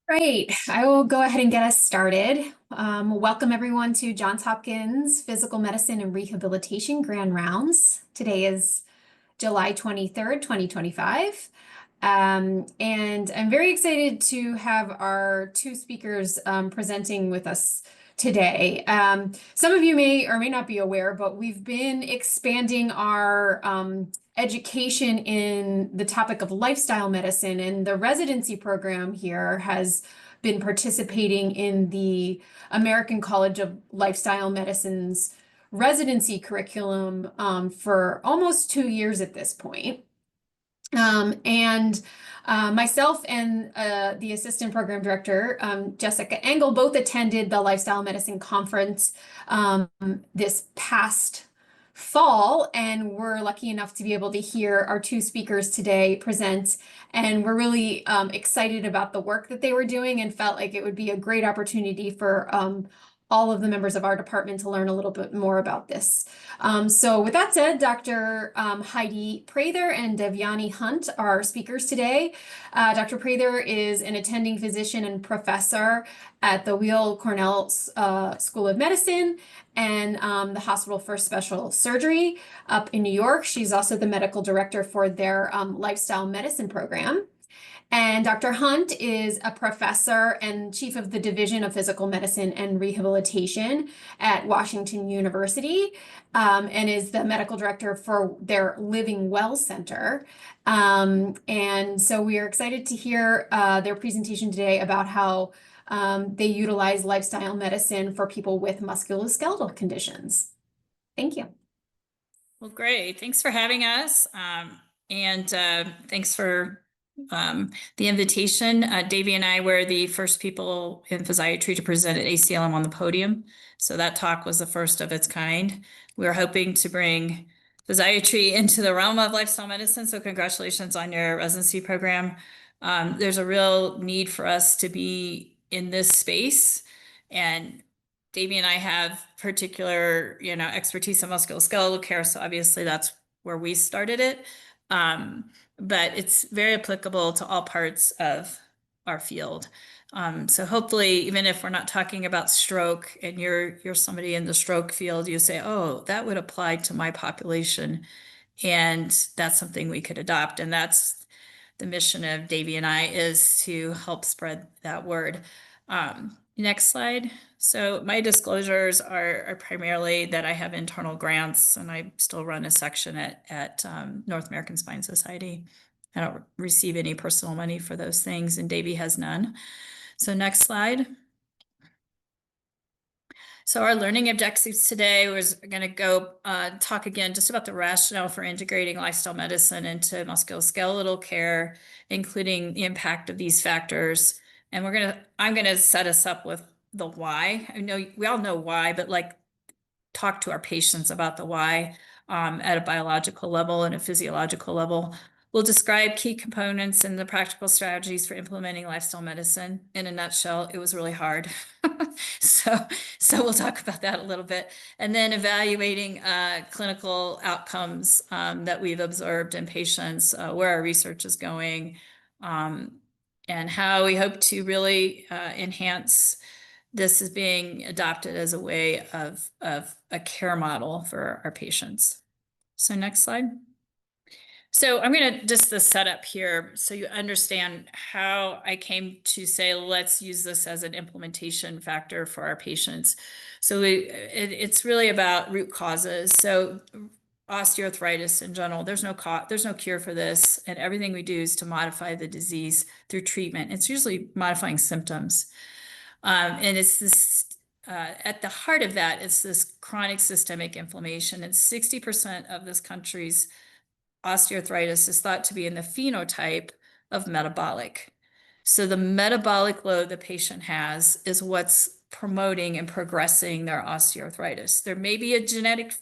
Great. I will go ahead and get us started. Welcome everyone to Johns Hopkins Physical Medicine and Rehabilitation Grand Rounds. Today is July 23rd, 2025. And I'm very excited to have our two speakers presenting with us today. Some of you may or may not be aware, but we've been expanding our education in the topic of lifestyle medicine, and the residency program here has been participating in the American College of Lifestyle Medicine's residency curriculum for almost 2 years at this point. And myself and the assistant program director, Jessica Engel, both attended the Lifestyle Medicine Conference this past fall, and we're lucky enough to be able to hear our two speakers today present. And we're really excited about the work that they were doing and felt like it would be a great opportunity for all of the members of our department to learn a little bit more about this. So with that said, Dr. Heidi Prather and Devyani Hunt are our speakers today. Dr. Prather is an attending physician and professor at the Weill Cornell School of Medicine and the Hospital for Special Surgery up in New York. She's also the medical director for their lifestyle medicine program. And Dr. Hunt is a professor and chief of the Division of Physical Medicine and Rehabilitation at Washington University, and is the medical director for their Living Well Center. And so we are excited to hear their presentation today about how they utilize lifestyle medicine for people with musculoskeletal conditions. Thank you. Well, great. Thanks for having us. And thanks for the invitation. Davey and I were the first people in physiatry to present at ACLM on the podium. So that talk was the first of its kind. We were hoping to bring physiatry into the realm of lifestyle medicine. So congratulations on your residency program. There's a real need for us to be in this space. And Davey and I have particular, expertise in musculoskeletal care. So obviously that's where we started it. But it's very applicable to all parts of our field. So hopefully, even if we're not talking about stroke and you're somebody in the stroke field, you say, oh, that would apply to my population. And that's something we could adopt. And that's the mission of Davey and I, is to help spread that word. Next slide. So my disclosures are primarily that I have internal grants and I still run a section at North American Spine Society. I don't receive any personal money for those things, and Davey has none. So next slide. So our learning objectives today was going to go talk again just about the rationale for integrating lifestyle medicine into musculoskeletal care, including the impact of these factors. And I'm gonna set us up with the why. I know we all know why, but talk to our patients about the why at a biological level and a physiological level. We'll describe key components and the practical strategies for implementing lifestyle medicine. In a nutshell, it was really hard. So we'll talk about that a little bit. And then evaluating clinical outcomes that we've observed in patients, where our research is going, and how we hope to really enhance this is being adopted as a way of a care model for our patients. So next slide. So I'm going to just the setup here so you understand how I came to say, let's use this as an implementation factor for our patients. So it's really about root causes. So osteoarthritis in general, there's no cure for this. And everything we do is to modify the disease through treatment. It's usually modifying symptoms. And it's this, at the heart of that, it's this chronic systemic inflammation. And 60% of this country's osteoarthritis is thought to be in the phenotype of metabolic. So the metabolic load the patient has is what's promoting and progressing their osteoarthritis. There may be a genetic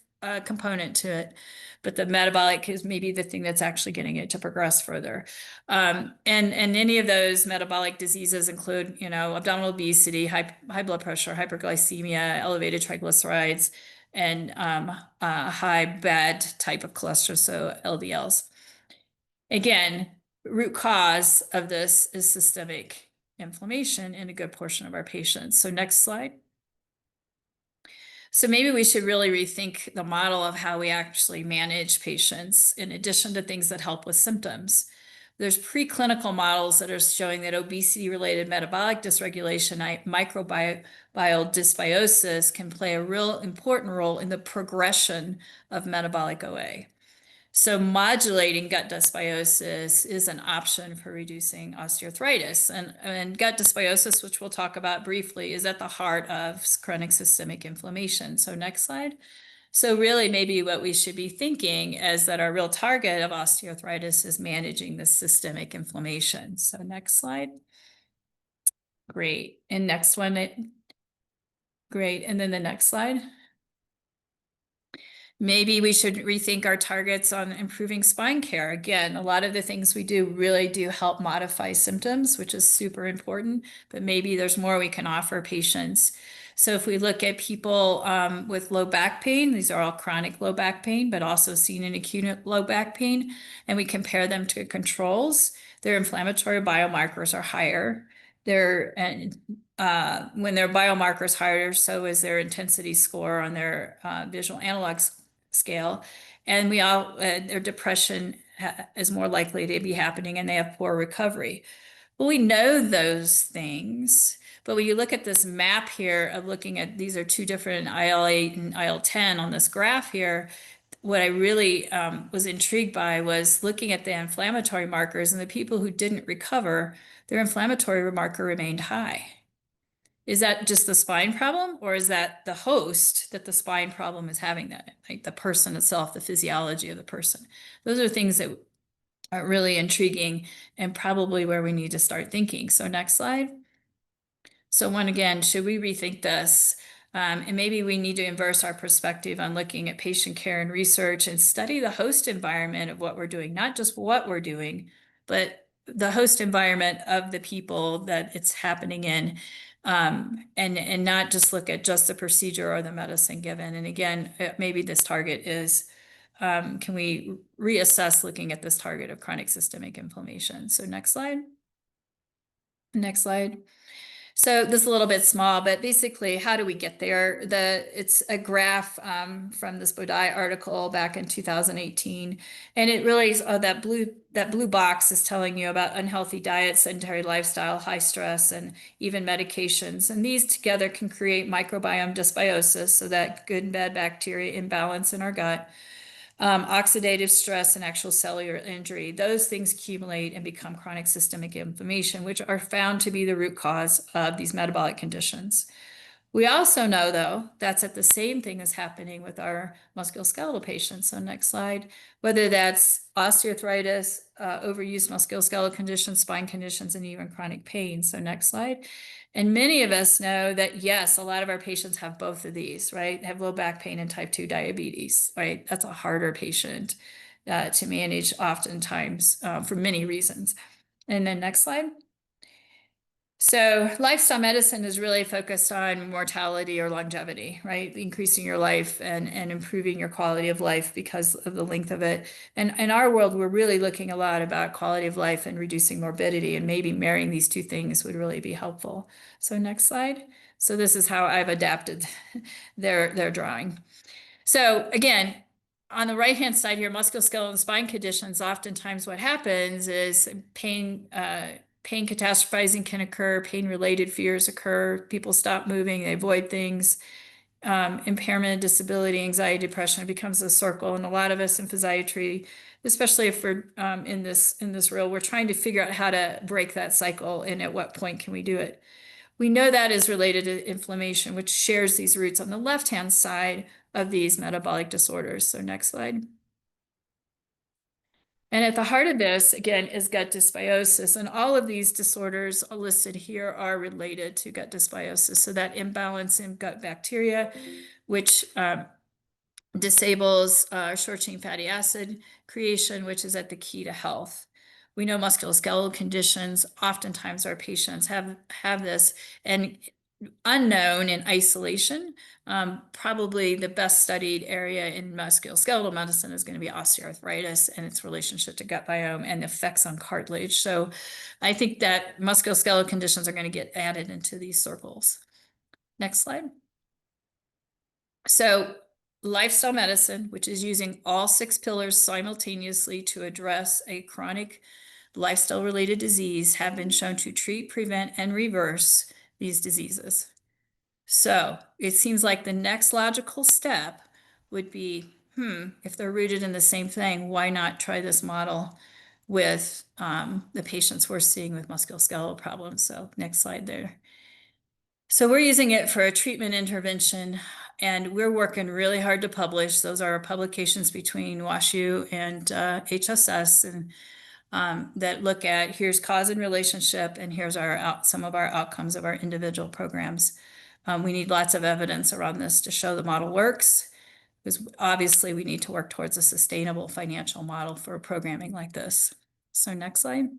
component to it, but the metabolic is maybe the thing that's actually getting it to progress further. And any of those metabolic diseases include, abdominal obesity, high blood pressure, hyperglycemia, elevated triglycerides, and high bad type of cholesterol, so LDLs. Again, root cause of this is systemic inflammation in a good portion of our patients. So next slide. So maybe we should really rethink the model of how we actually manage patients in addition to things that help with symptoms. There's preclinical models that are showing that obesity-related metabolic dysregulation, microbial dysbiosis can play a real important role in the progression of metabolic OA. So modulating gut dysbiosis is an option for reducing osteoarthritis. And gut dysbiosis, which we'll talk about briefly, is at the heart of chronic systemic inflammation. So next slide. So really maybe what we should be thinking is that our real target of osteoarthritis is managing the systemic inflammation. So next slide. Great. And next one. Great. And then the next slide. Maybe we should rethink our targets on improving spine care. Again, a lot of the things we do really do help modify symptoms, which is super important, but maybe there's more we can offer patients. So if we look at people with low back pain, these are all chronic low back pain, but also seen in acute low back pain, and we compare them to controls, their inflammatory biomarkers are higher. When their biomarkers higher, so is their intensity score on their visual analog scale, and their depression is more likely to be happening, and they have poor recovery. Well, we know those things, but when you look at this map here of looking at, these are two different IL-8 and IL-10 on this graph here, what I really was intrigued by was looking at the inflammatory markers, and the people who didn't recover, their inflammatory marker remained high. Is that just the spine problem, or is that the host that the spine problem is having, that, like the person itself, the physiology of the person? Those are things that are really intriguing and probably where we need to start thinking. So next slide. So one, again, should we rethink this? And maybe we need to inverse our perspective on looking at patient care and research and study the host environment of what we're doing, not just what we're doing, but the host environment of the people that it's happening in. And not just look at just the procedure or the medicine given. And again, maybe this target is, can we reassess looking at this target of chronic systemic inflammation? So next slide. Next slide. So this is a little bit small, but basically, how do we get there? It's a graph from this Bodai article back in 2018, and it really is that blue box is telling you about unhealthy diet, sedentary lifestyle, high stress, and even medications. And these together can create microbiome dysbiosis, so that good and bad bacteria imbalance in our gut. Oxidative stress and actual cellular injury. Those things accumulate and become chronic systemic inflammation, which are found to be the root cause of these metabolic conditions. We also know, though, that's the same thing is happening with our musculoskeletal patients. So next slide, whether that's osteoarthritis, overuse musculoskeletal conditions, spine conditions, and even chronic pain. So next slide. And many of us know that, yes, a lot of our patients have both of these, right? Have low back pain and type 2 diabetes, right? That's a harder patient to manage oftentimes for many reasons. And then next slide. So lifestyle medicine is really focused on mortality or longevity, right? Increasing your life and improving your quality of life because of the length of it. And in our world, we're really looking a lot about quality of life and reducing morbidity, and maybe marrying these two things would really be helpful. So next slide. So this is how I've adapted their drawing. So again, on the right-hand side here, musculoskeletal and spine conditions, oftentimes what happens is pain catastrophizing can occur, pain-related fears occur, people stop moving, they avoid things, impairment, disability, anxiety, depression, it becomes a circle. And a lot of us in physiatry, especially if we're in this role, we're trying to figure out how to break that cycle and at what point can we do it. We know that is related to inflammation, which shares these roots on the left-hand side of these metabolic disorders. So next slide. And at the heart of this, again, is gut dysbiosis. And all of these disorders listed here are related to gut dysbiosis. So that imbalance in gut bacteria, which disables short-chain fatty acid creation, which is at the key to health. We know musculoskeletal conditions, oftentimes our patients have this. And unknown in isolation. Probably the best studied area in musculoskeletal medicine is going to be osteoarthritis and its relationship to gut biome and effects on cartilage. So I think that musculoskeletal conditions are going to get added into these circles. Next slide. So lifestyle medicine, which is using all 6 pillars simultaneously to address a chronic lifestyle related disease, have been shown to treat, prevent, and reverse these diseases. So it seems like the next logical step would be, if they're rooted in the same thing, why not try this model with the patients we're seeing with musculoskeletal problems? So next slide there. So we're using it for a treatment intervention, and we're working really hard to publish. Those are publications between WashU and HSS, and that look at here's cause and relationship, and here's some of our outcomes of our individual programs. We need lots of evidence around this to show the model works, because obviously we need to work towards a sustainable financial model for programming like this. So next slide.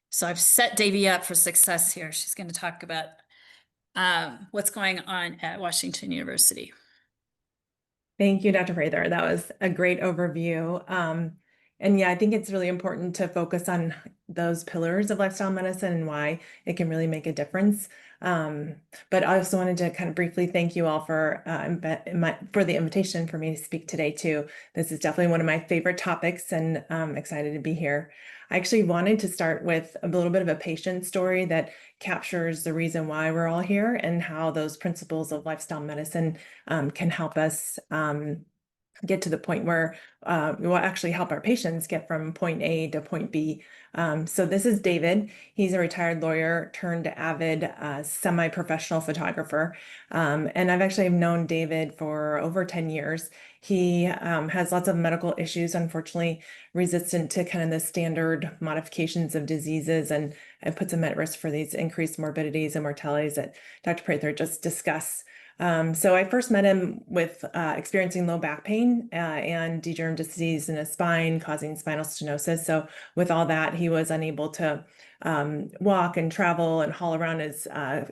So I've set Davy up for success here. She's going to talk about what's going on at Washington University. Thank you, Dr. Prather. That was a great overview. And yeah, I think it's really important to focus on those pillars of lifestyle medicine and why it can really make a difference. But I also wanted to kind of briefly thank you all for the invitation for me to speak today too. This is definitely one of my favorite topics, and I'm excited to be here. I actually wanted to start with a little bit of a patient story that captures the reason why we're all here and how those principles of lifestyle medicine can help us get to the point where we will actually help our patients get from point A to point B. So this is David. He's a retired lawyer turned avid semi-professional photographer. And I've actually known David for over 10 years. He has lots of medical issues, unfortunately, resistant to kind of the standard modifications of diseases, and puts him at risk for these increased morbidities and mortalities that Dr. Prather just discussed. So I first met him with experiencing low back pain and degenerative disease in his spine, causing spinal stenosis. So with all that, he was unable to walk and travel and haul around his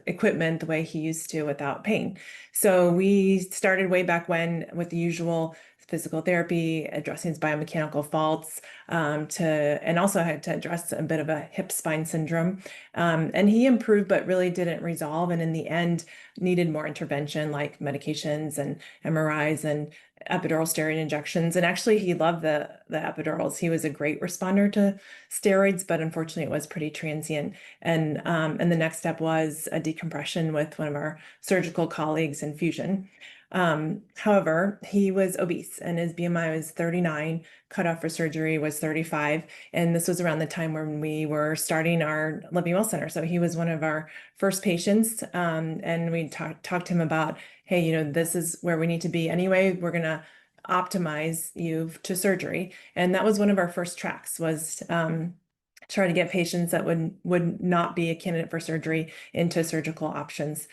equipment the way he used to without pain. So we started way back when with the usual physical therapy, addressing his biomechanical faults, and also had to address a bit of a hip spine syndrome. And he improved, but really didn't resolve. And in the end, needed more intervention like medications and MRIs and epidural steroid injections. And actually, he loved the epidurals. He was a great responder to steroids, but unfortunately, it was pretty transient. And the next step was a decompression with one of our surgical colleagues in fusion. However, he was obese and his BMI was 39, cutoff for surgery was 35. And this was around the time when we were starting our Living Well Center. So he was one of our first patients. And we talked to him about, hey, this is where we need to be anyway. We're going to optimize you to surgery. And that was one of our first tracks, was try to get patients that would not be a candidate for surgery into surgical options.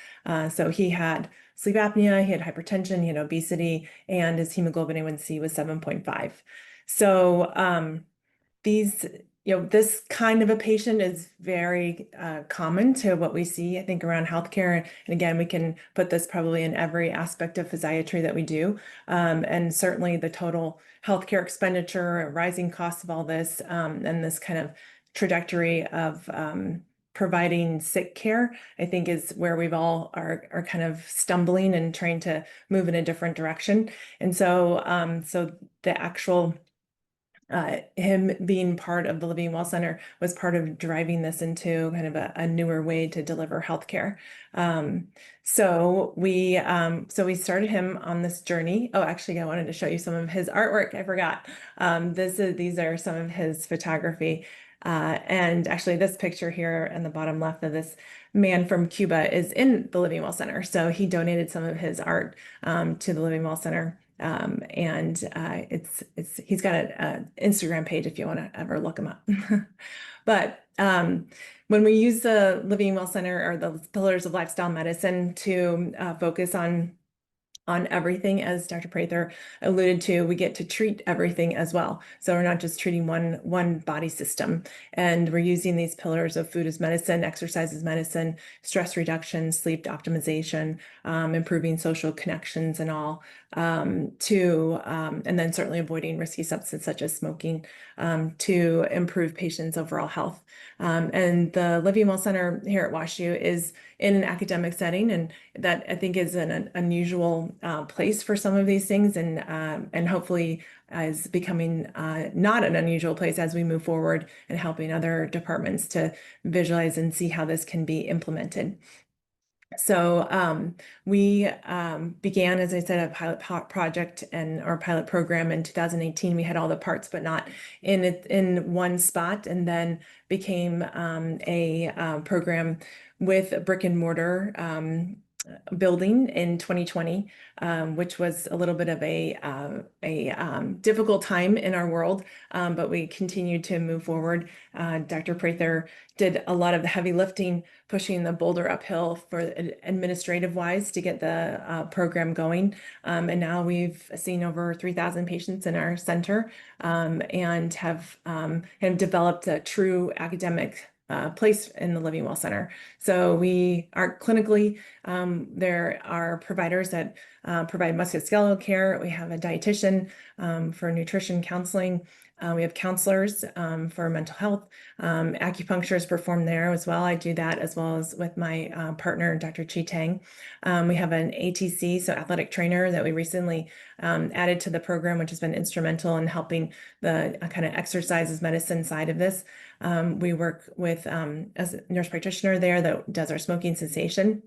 So he had sleep apnea, he had hypertension, he had obesity, and his hemoglobin A1C was 7.5. So this kind of a patient is very common to what we see, I think, around healthcare. And again, we can put this probably in every aspect of physiatry that we do. And certainly the total healthcare expenditure, rising costs of all this, and this kind of trajectory of providing sick care, I think, is where we've all are kind of stumbling and trying to move in a different direction. And so the actual him being part of the Living Well Center was part of driving this into kind of a newer way to deliver healthcare. So we started him on this journey. Oh, actually, I wanted to show you some of his artwork. I forgot. These are some of his photography. And actually, this picture here in the bottom left of this man from Cuba is in the Living Well Center. So he donated some of his art to the Living Well Center. And he's got an Instagram page if you want to ever look him up. But when we use the Living Well Center or the pillars of lifestyle medicine to focus on on everything. As Dr. Prather alluded to, we get to treat everything as well. So we're not just treating one body system, and we're using these pillars of food as medicine, exercise as medicine, stress reduction, sleep optimization, improving social connections and all, and then certainly avoiding risky substances such as smoking, to improve patients' overall health. And the Living Well Center here at WashU is in an academic setting, and that I think is an unusual place for some of these things, and hopefully is becoming not an unusual place as we move forward and helping other departments to visualize and see how this can be implemented. So we began, as I said, a pilot project or pilot program in 2018. We had all the parts, but not in one spot, and then became a program with a brick and mortar building in 2020, which was a little bit of a difficult time in our world, but we continued to move forward. Dr. Prather did a lot of the heavy lifting, pushing the boulder uphill for administrative wise to get the program going. And now we've seen over 3,000 patients in our center, and have developed a true academic place in the Living Well Center. So we are clinically, there are providers that provide musculoskeletal care. We have a dietitian for nutrition counseling. We have counselors for mental health. Acupuncture is performed there as well. I do that as well as with my partner, Dr. Chi Tang. We have an ATC, so athletic trainer, that we recently added to the program, which has been instrumental in helping the kind of exercises medicine side of this. We work with as a nurse practitioner there that does our smoking cessation.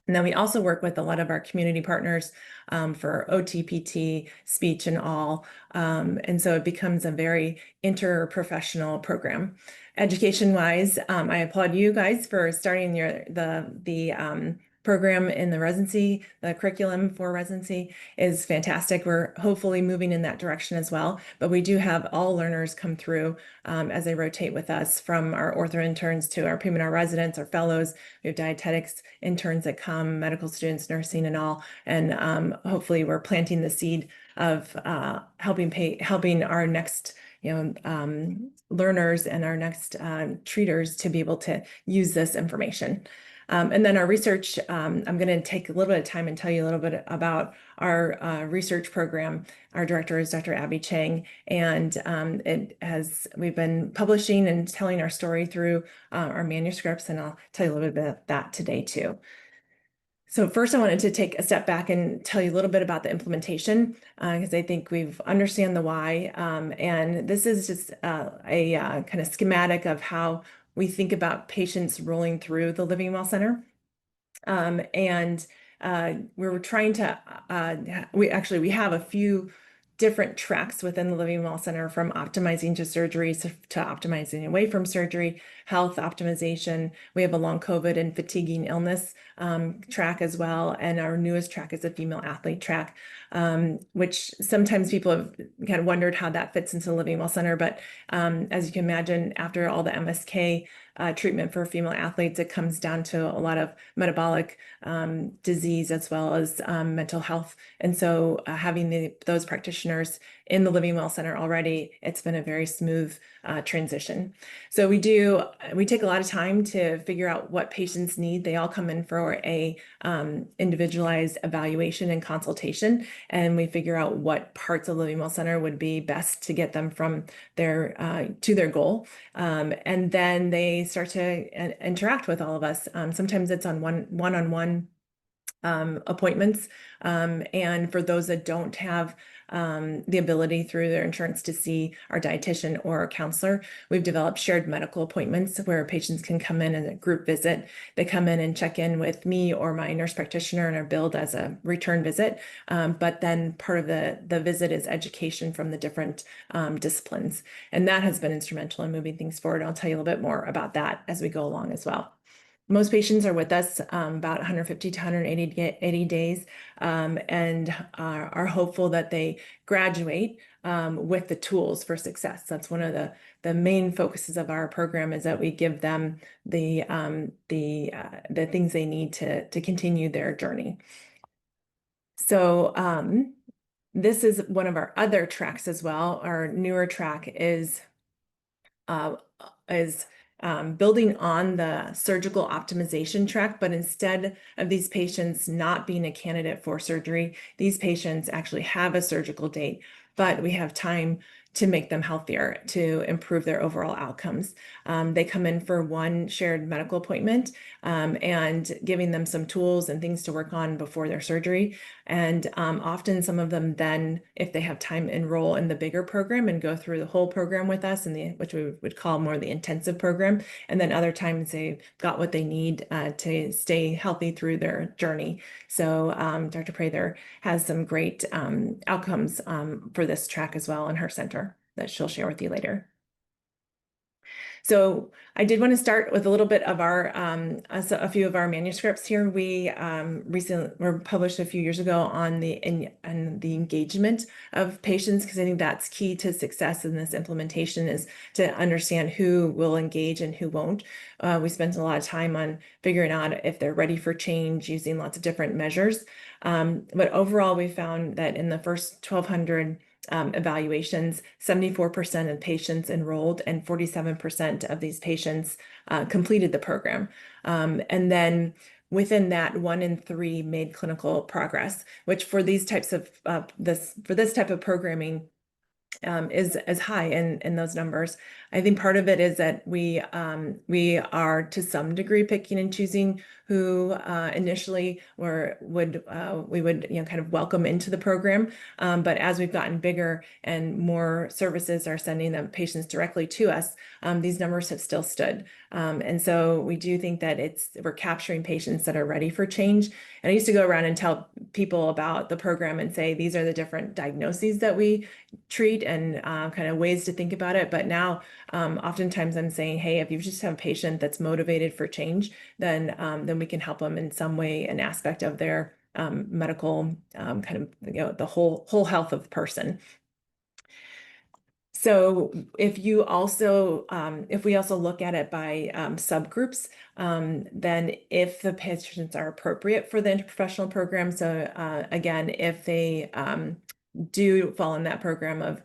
And then we also work with a lot of our community partners for OTPT, speech and all. And so it becomes a very interprofessional program. Education-wise, I applaud you guys for starting the program in the residency. The curriculum for residency is fantastic. We're hopefully moving in that direction as well. But we do have all learners come through as they rotate with us, from our ortho interns to our PM&R residents, our fellows. We have dietetics interns that come, medical students, nursing and all. And hopefully we're planting the seed of helping our next learners and our next treaters to be able to use this information. And then our research, I'm going to take a little bit of time and tell you a little bit about our research program. Our director is Dr. Abby Chang, and we've been publishing and telling our story through our manuscripts, and I'll tell you a little bit about that today too. So first, I wanted to take a step back and tell you a little bit about the implementation, because I think we've understand the why. And this is just a kind of schematic of how we think about patients rolling through the Living Well Center. And we were trying to, we have a few different tracks within the Living Well Center, from optimizing to surgery to optimizing away from surgery, health optimization. We have a long COVID and fatiguing illness track as well. And our newest track is a female athlete track, which sometimes people have kind of wondered how that fits into the Living Well Center. But as you can imagine, after all the MSK treatment for female athletes, it comes down to a lot of metabolic disease as well as mental health. And so having those practitioners in the Living Well Center already, it's been a very smooth transition. So we take a lot of time to figure out what patients need. They all come in for a individualized evaluation and consultation, and we figure out what parts of Living Well Center would be best to get them from their to their goal. And then they start to interact with all of us. Sometimes it's on one-on-one appointments. And for those that don't have the ability through their insurance to see our dietitian or our counselor, we've developed shared medical appointments where patients can come in a group visit. They come in and check in with me or my nurse practitioner and are billed as a return visit. But then part of the visit is education from the different disciplines. And that has been instrumental in moving things forward. I'll tell you a little bit more about that as we go along as well. Most patients are with us about 150 to 180 days, and are hopeful that they graduate with the tools for success. That's one of the main focuses of our program, is that we give them the things they need to continue their journey. So this is one of our other tracks as well. Our newer track is building on the surgical optimization track, but instead of these patients not being a candidate for surgery, these patients actually have a surgical date, but we have time to make them healthier, to improve their overall outcomes. They come in for one shared medical appointment and giving them some tools and things to work on before their surgery. And often some of them then, if they have time, enroll in the bigger program and go through the whole program with us, which we would call more the intensive program. And then other times they've got what they need to stay healthy through their journey. So Dr. Prather has some great outcomes for this track as well in her center that she'll share with you later. So I did want to start with a little bit of our a few of our manuscripts here. We recently were published a few years ago on the engagement of patients, because I think that's key to success in this implementation, is to understand who will engage and who won't. We spent a lot of time on figuring out if they're ready for change using lots of different measures. But overall, we found that in the first 1,200 evaluations, 74% of patients enrolled and 47% of these patients completed the program. And then within that, 1 in 3 made clinical progress, which for these types of this type of programming is as high in those numbers. I think part of it is that we are to some degree picking and choosing who initially we would kind of welcome into the program. But as we've gotten bigger and more services are sending the patients directly to us, these numbers have still stood. And so we do think that we're capturing patients that are ready for change. And I used to go around and tell people about the program and say, these are the different diagnoses that we treat and kind of ways to think about it. But now oftentimes I'm saying, hey, if you just have a patient that's motivated for change, then we can help them in some way, an aspect of their medical kind of, the whole health of the person. So if we also look at it by subgroups, then if the patients are appropriate for the interprofessional program, so again, if they do fall in that program of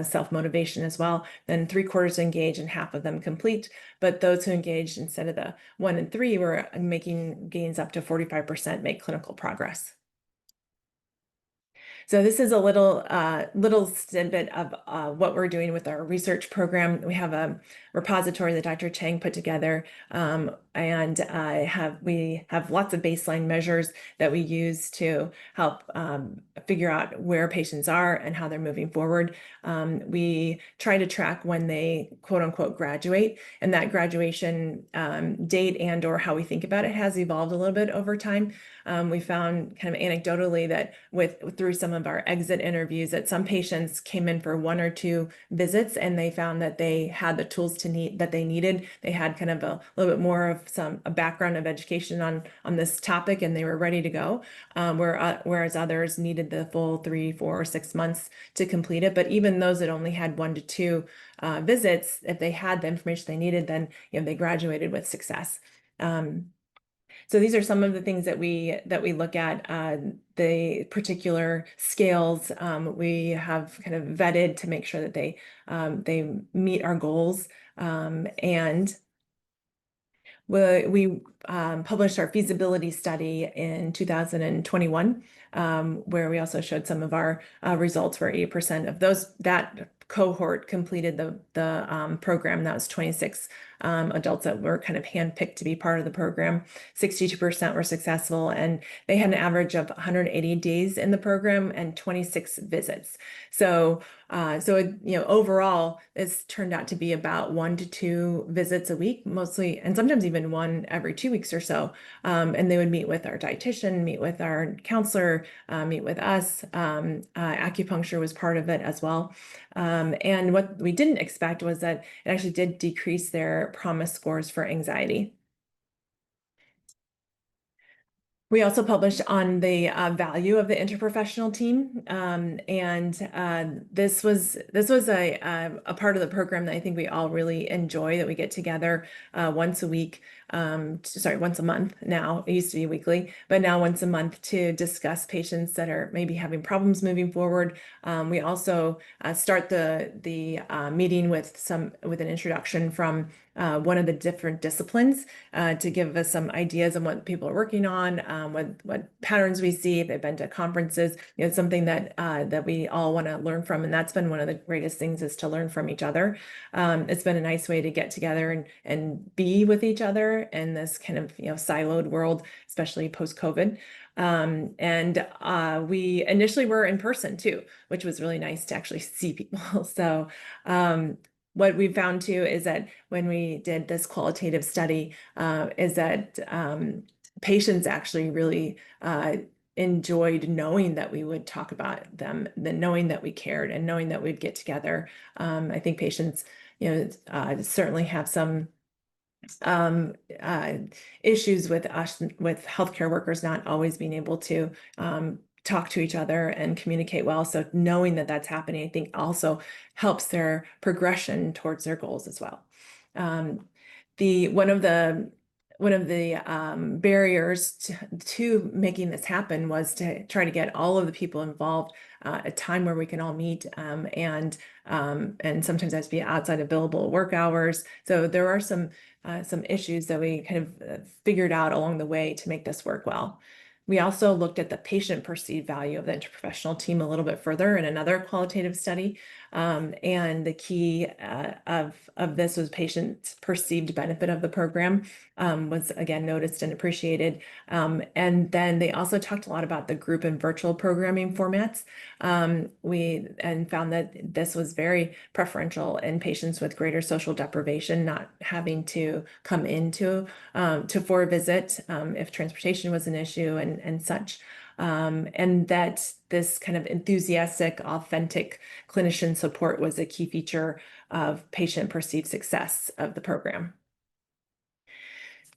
self-motivation as well, then 3/4 engage and half of them complete. But those who engaged instead of the 1 in 3 were making gains up to 45% make clinical progress. So this is a little snippet of what we're doing with our research program. We have a repository that Dr. Chang put together, and we have lots of baseline measures that we use to help figure out where patients are and how they're moving forward. We try to track when they quote unquote graduate, and that graduation date and or how we think about it has evolved a little bit over time. We found kind of anecdotally that through some of our exit interviews that some patients came in for 1 or 2 visits and they found that they had the tools that they needed. They had kind of a little bit more of a background of education on this topic and they were ready to go, whereas others needed the full 3, 4, or 6 months to complete it. But even those that only had 1 to 2 visits, if they had the information they needed, then they graduated with success. So these are some of the things that we look at, the particular scales we have kind of vetted to make sure that they meet our goals. And we published our feasibility study in 2021, where we also showed some of our results where 80% of that cohort completed the program. That was 26 adults that were kind of handpicked to be part of the program. 62% were successful, and they had an average of 180 days in the program and 26 visits. So overall, it's turned out to be about 1 to 2 visits a week, mostly, and sometimes even 1 every 2 weeks or so. And they would meet with our dietitian, meet with our counselor, meet with us. Acupuncture was part of it as well. And what we didn't expect was that it actually did decrease their PROMIS scores for anxiety. We also published on the value of the interprofessional team, this was a part of the program that I think we all really enjoy. That we get together once a week, once a month now. It used to be weekly, but now once a month to discuss patients that are maybe having problems moving forward. We also start the meeting with an introduction from one of the different disciplines to give us some ideas on what people are working on, what patterns we see, if they've been to conferences. It's something that that we all want to learn from, and that's been one of the greatest things, is to learn from each other. It's been a nice way to get together and be with each other in this kind of siloed world, especially post-COVID. We initially were in person too, which was really nice to actually see people. So what we found too is that when we did this qualitative study, is that patients actually really enjoyed knowing that we would talk about them, knowing that we cared, and knowing that we'd get together. I think patients, certainly have some issues with us, with healthcare workers not always being able to talk to each other and communicate well. So knowing that that's happening, I think also helps their progression towards their goals as well. One of the barriers to making this happen was to try to get all of the people involved a time where we can all meet, and sometimes that's be outside of billable work hours. So there are some issues that we kind of figured out along the way to make this work well. We also looked at the patient perceived value of the interprofessional team a little bit further in another qualitative study. And the key of this was patients' perceived benefit of the program was again noticed and appreciated. And then they also talked a lot about the group and virtual programming formats. We found that this was very preferential in patients with greater social deprivation, not having to come into for a visit if transportation was an issue and such. And that this kind of enthusiastic, authentic clinician support was a key feature of patient perceived success of the program.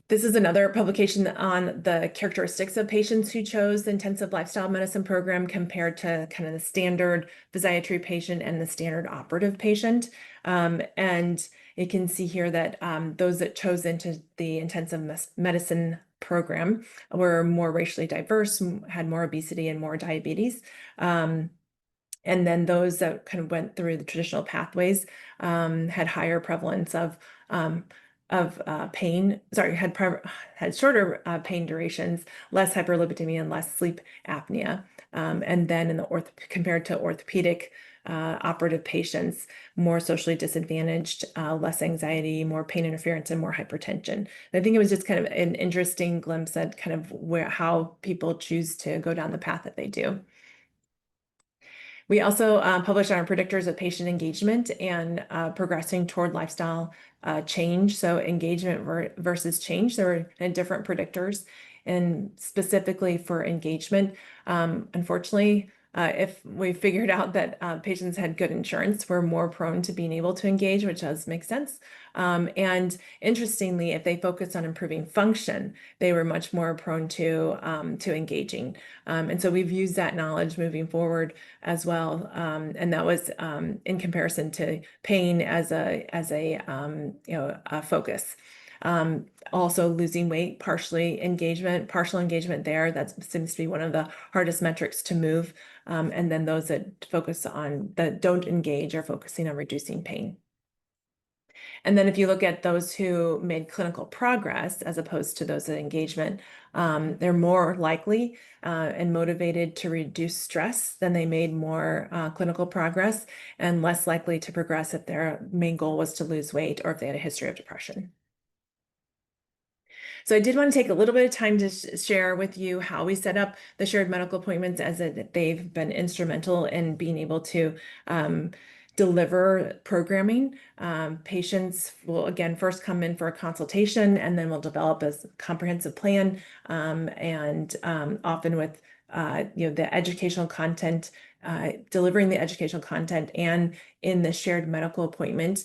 This is another publication on the characteristics of patients who chose the intensive lifestyle medicine program compared to kind of the standard physiatry patient and the standard operative patient. And you can see here that those that chose into the intensive medicine program were more racially diverse, had more obesity and more diabetes. And then those that kind of went through the traditional pathways had higher prevalence of pain, had shorter pain durations, less hyperlipidemia, and less sleep apnea. And then in the compared to orthopedic operative patients, more socially disadvantaged, less anxiety, more pain interference, and more hypertension. And I think it was just kind of an interesting glimpse at kind of how people choose to go down the path that they do. We also published our predictors of patient engagement and progressing toward lifestyle change. So engagement versus change, there were different predictors. And specifically for engagement, unfortunately, if we figured out that patients had good insurance, we're more prone to being able to engage, which does make sense. And interestingly, if they focus on improving function, they were much more prone to engaging. And so we've used that knowledge moving forward as well. And that was in comparison to pain as a focus. Also losing weight, partial engagement there, that seems to be one of the hardest metrics to move. And then those that don't engage are focusing on reducing pain. And then if you look at those who made clinical progress as opposed to those at engagement, they're more likely and motivated to reduce stress than they made more clinical progress, and less likely to progress if their main goal was to lose weight or if they had a history of depression. So I did want to take a little bit of time to share with you how we set up the shared medical appointments, as they've been instrumental in being able to deliver programming. Patients will again first come in for a consultation, and then we'll develop a comprehensive plan, and often with the educational content, delivering the educational content, and in the shared medical appointment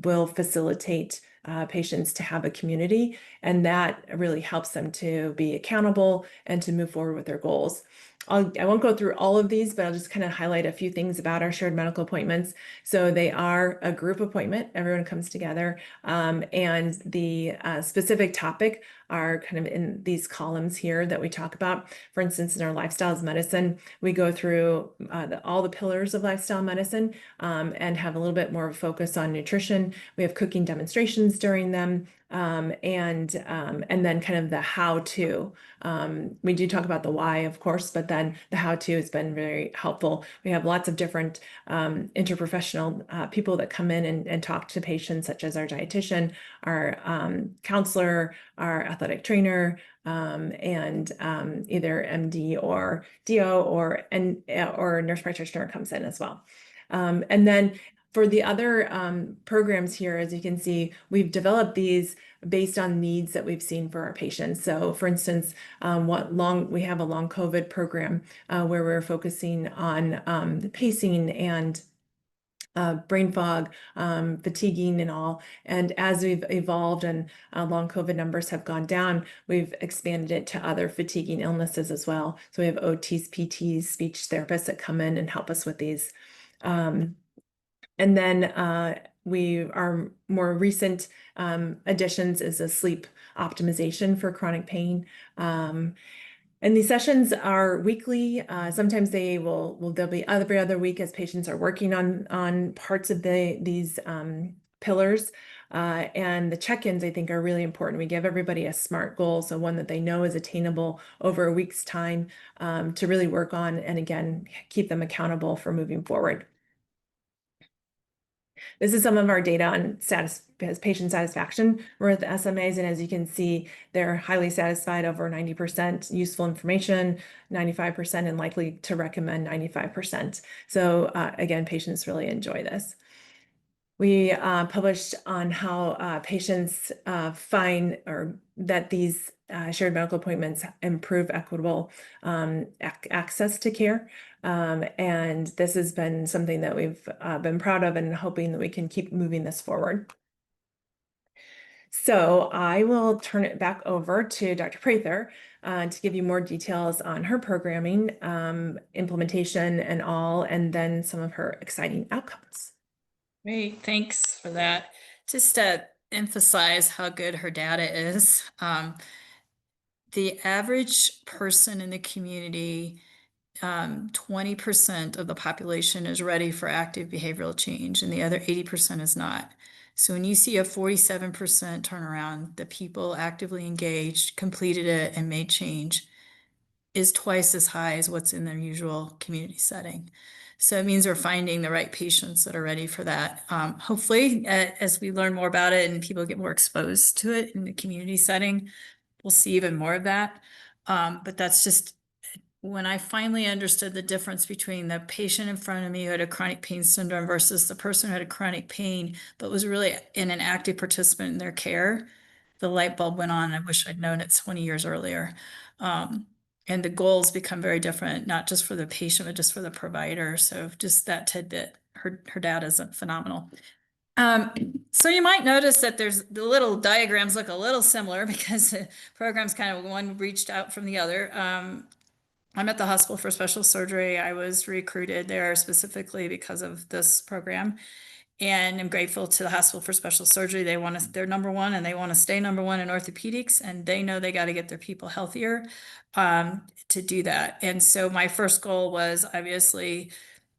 will facilitate patients to have a community, and that really helps them to be accountable and to move forward with their goals. I won't go through all of these, but I'll just kind of highlight a few things about our shared medical appointments. So they are a group appointment. Everyone comes together, and the specific topic are kind of in these columns here that we talk about. For instance, in our lifestyles medicine, we go through all the pillars of lifestyle medicine and have a little bit more of a focus on nutrition. We have cooking demonstrations during them, and then kind of the how-to. We do talk about the why, of course, but then the how-to has been very helpful. We have lots of different interprofessional people that come in and talk to patients, such as our dietitian, our counselor, our athletic trainer, and either MD or DO or nurse practitioner comes in as well. And then for the other programs here, as you can see, we've developed these based on needs that we've seen for our patients. So for instance, we have a long COVID program where we're focusing on the pacing and brain fog, fatiguing and all. And as we've evolved and long COVID numbers have gone down, we've expanded it to other fatiguing illnesses as well. So we have OTs, PTs, speech therapists that come in and help us with these. And then our more recent additions is a sleep optimization for chronic pain. And these sessions are weekly. Sometimes they'll be every other week as patients are working on parts of these pillars. And the check-ins, I think, are really important. We give everybody a SMART goal, so one that they know is attainable over a week's time to really work on, and again, keep them accountable for moving forward. This is some of our data on patient satisfaction with SMAs, and as you can see, they're highly satisfied, over 90%, useful information, 95%, and likely to recommend 95%. So again, patients really enjoy this. We published on how patients find that these shared medical appointments improve equitable access to care. And this has been something that we've been proud of and hoping that we can keep moving this forward. So I will turn it back over to Dr. Prather to give you more details on her programming, implementation and all, and then some of her exciting outcomes. Great, thanks for that. Just to emphasize how good her data is, the average person in the community, 20% of the population is ready for active behavioral change, and the other 80% is not. So when you see a 47% turnaround, the people actively engaged, completed it, and made change is twice as high as what's in their usual community setting. So it means we're finding the right patients that are ready for that. Hopefully, as we learn more about it and people get more exposed to it in the community setting, we'll see even more of that. But that's just when I finally understood the difference between the patient in front of me who had a chronic pain syndrome versus the person who had a chronic pain, but was really an active participant in their care, the light bulb went on. I wish I'd known it 20 years earlier. And the goals become very different, not just for the patient, but just for the provider. So just that tidbit, her data is phenomenal. So you might notice that the little diagrams look a little similar because the program's kind of one reached out from the other. I'm at the Hospital for Special Surgery. I was recruited there specifically because of this program. And I'm grateful to the Hospital for Special Surgery. They're number one, and they want to stay number one in orthopedics, and they know they got to get their people healthier to do that. And so my first goal was obviously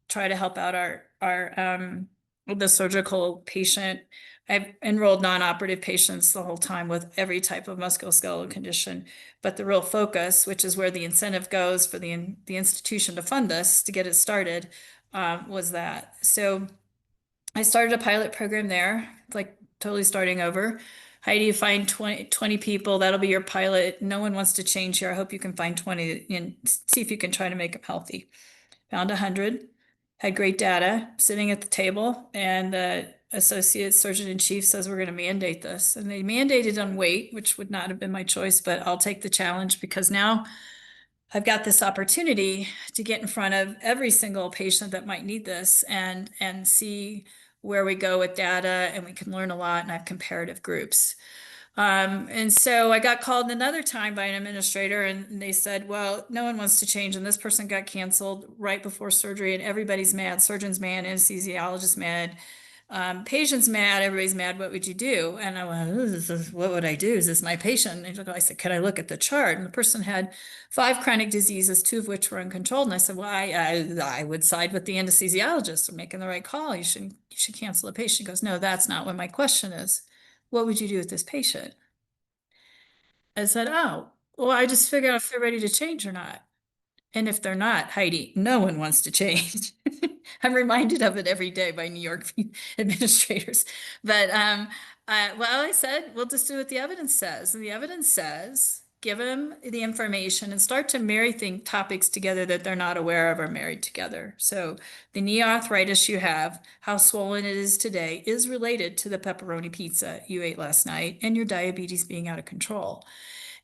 try to help out the surgical patient. I've enrolled non-operative patients the whole time with every type of musculoskeletal condition, but the real focus, which is where the incentive goes for the institution to fund this to get it started, was that. So I started a pilot program there, like totally starting over. How do you find 20 people? That'll be your pilot. No one wants to change here. I hope you can find 20 and see if you can try to make them healthy. Found 100, had great data, sitting at the table, and the associate surgeon-in-chief says, we're going to mandate this. And they mandated on weight, which would not have been my choice, but I'll take the challenge because now I've got this opportunity to get in front of every single patient that might need this and see where we go with data, and we can learn a lot, and I have comparative groups. And so I got called another time by an administrator, and they said, well, no one wants to change, and this person got canceled right before surgery, and everybody's mad. Surgeon's mad, anesthesiologist mad, patient's mad, everybody's mad. What would you do? And I went, what would I do? Is this my patient? And I said, can I look at the chart? And the person had 5 chronic diseases, 2 of which were uncontrolled. And I said, well, I would side with the anesthesiologist. I'm making the right call. You should cancel the patient. He goes, no, that's not what my question is. What would you do with this patient? I said, oh, well, I just figured out if they're ready to change or not. And if they're not, Heidi, no one wants to change. I'm reminded of it every day by New York administrators. But well, I said, we'll just do what the evidence says. And the evidence says, give them the information and start to marry topics together that they're not aware of or married together. So the knee arthritis you have, how swollen it is today, is related to the pepperoni pizza you ate last night and your diabetes being out of control.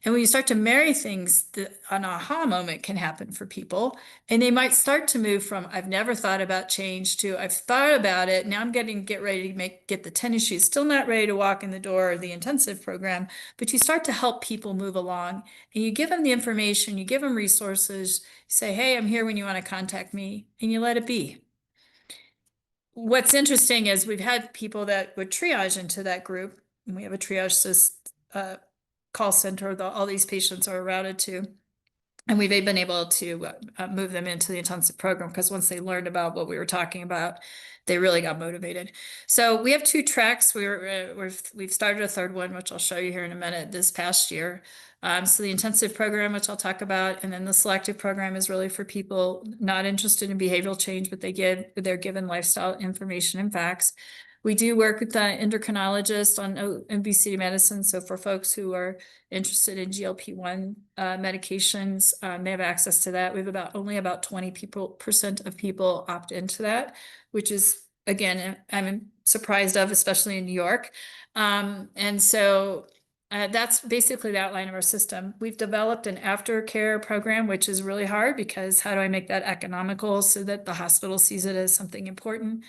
And when you start to marry things, an aha moment can happen for people. And they might start to move from, I've never thought about change, to I've thought about it. Now I'm get ready to get the tennis shoes, still not ready to walk in the door of the intensive program, but you start to help people move along, and you give them the information, you give them resources, say, hey, I'm here when you want to contact me, and you let it be. What's interesting is we've had people that would triage into that group, and we have a triage call center that all these patients are routed to. And we've been able to move them into the intensive program, because once they learned about what we were talking about, they really got motivated. So we have 2 tracks. We've started a 3rd one, which I'll show you here in a minute, this past year. So the intensive program, which I'll talk about, and then the selective program is really for people not interested in behavioral change, but they're given lifestyle information and facts. We do work with the endocrinologist on obesity medicine. So for folks who are interested in GLP-1 medications, they have access to that. We have only about 20% of people opt into that, which is, again, I'm surprised of, especially in New York. And so that's basically the outline of our system. We've developed an aftercare program, which is really hard, because how do I make that economical so that the hospital sees it as something important?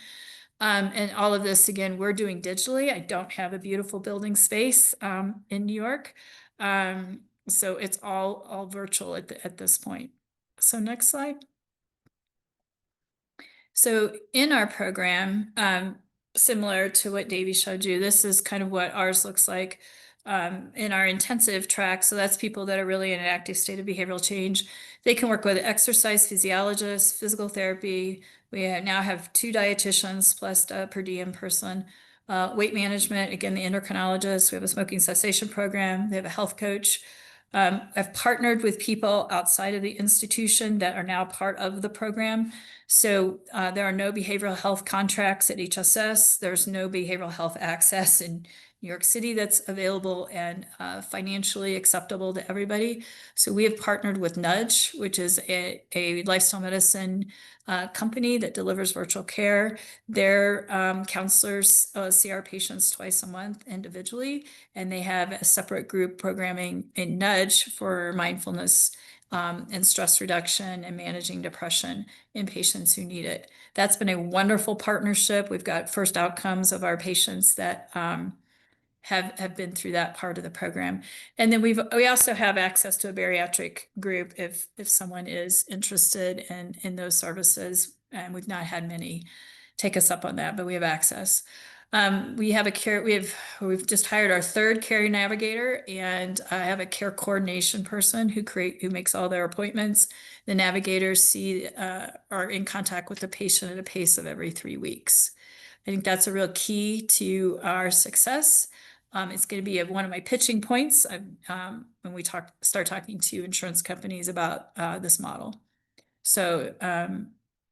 And all of this, again, we're doing digitally. I don't have a beautiful building space in New York. So it's all virtual at this point. So next slide. So in our program, similar to what Davey showed you, this is kind of what ours looks like in our intensive track. So that's people that are really in an active state of behavioral change. They can work with exercise physiologists, physical therapy. We now have 2 dietitians plus a per diem person. Weight management, again, the endocrinologist. We have a smoking cessation program. They have a health coach. I've partnered with people outside of the institution that are now part of the program. So there are no behavioral health contracts at HSS. There's no behavioral health access in New York City that's available and financially acceptable to everybody. So we have partnered with Nudge, which is a lifestyle medicine company that delivers virtual care. Their counselors see our patients twice a month individually, and they have a separate group programming in Nudge for mindfulness and stress reduction and managing depression in patients who need it. That's been a wonderful partnership. We've got first outcomes of our patients that have been through that part of the program. And then we also have access to a bariatric group if someone is interested in those services. And we've not had many take us up on that, but we have access. We have we've just hired our 3rd care navigator, and I have a care coordination person who makes all their appointments. The navigators are in contact with the patient at a pace of every 3 weeks. I think that's a real key to our success. It's going to be one of my pitching points when we start talking to insurance companies about this model. So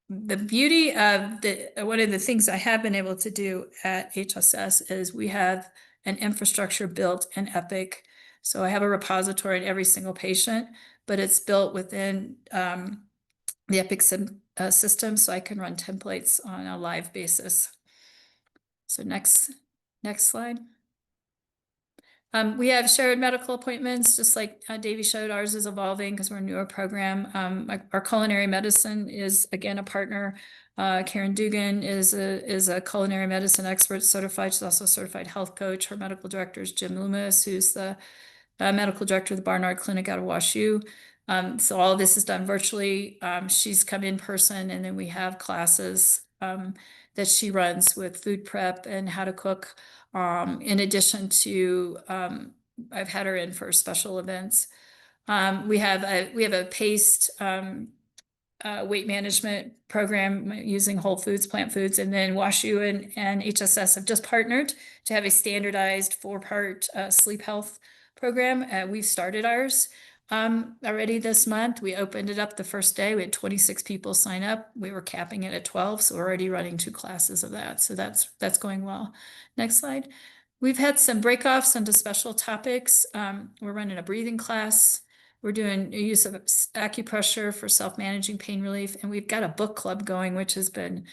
the beauty of one of the things I have been able to do at HSS is we have an infrastructure built in Epic. So I have a repository in every single patient, but it's built within the Epic system, so I can run templates on a live basis. So next slide. We have shared medical appointments, just like Davey showed. Ours is evolving because we're a newer program. Our culinary medicine is again a partner. Karen Dugan is a culinary medicine expert certified. She's also a certified health coach. Her medical director is Jim Loomis, who's the medical director of the Barnard Clinic out of WashU. So all of this is done virtually. She's come in person, and then we have classes that she runs with food prep and how to cook. In addition to, I've had her in for special events. We have a paced weight management program using whole foods, plant foods, and then WashU and HSS have just partnered to have a standardized 4-part sleep health program. We've started ours already this month. We opened it up the first day. We had 26 people sign up. We were capping it at 12, so we're already running 2 classes of that. So that's going well. Next slide. We've had some breakoffs into special topics. We're running a breathing class. We're doing a use of acupressure for self-managing pain relief, and we've got a book club going, which has been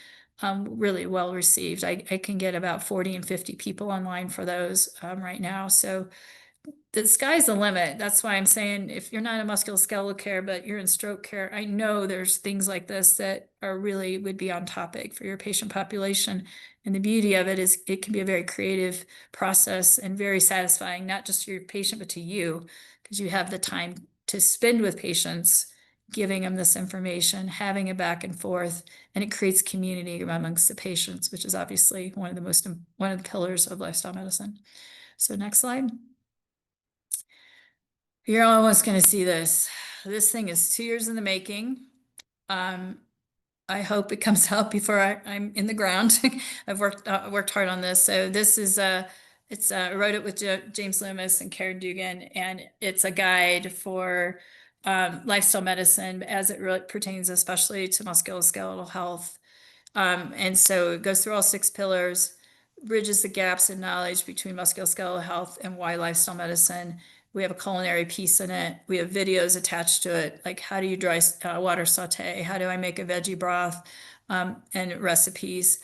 really well received. I can get about 40 and 50 people online for those right now. So the sky's the limit. That's why I'm saying if you're not in musculoskeletal care, but you're in stroke care, I know there's things like this that are really would be on topic for your patient population. And the beauty of it is it can be a very creative process and very satisfying, not just to your patient, but to you, because you have the time to spend with patients, giving them this information, having a back and forth, and it creates community amongst the patients, which is obviously one of the pillars of lifestyle medicine. So next slide. You're almost going to see this. This thing is 2 years in the making. I hope it comes out before I'm in the ground. I've worked hard on this. So this is I wrote it with James Loomis and Karen Dugan, and it's a guide for lifestyle medicine as it pertains especially to musculoskeletal health. And so it goes through all 6 pillars, bridges the gaps in knowledge between musculoskeletal health and why lifestyle medicine. We have a culinary piece in it. We have videos attached to it, like how do you dry water saute? How do I make a veggie broth? And recipes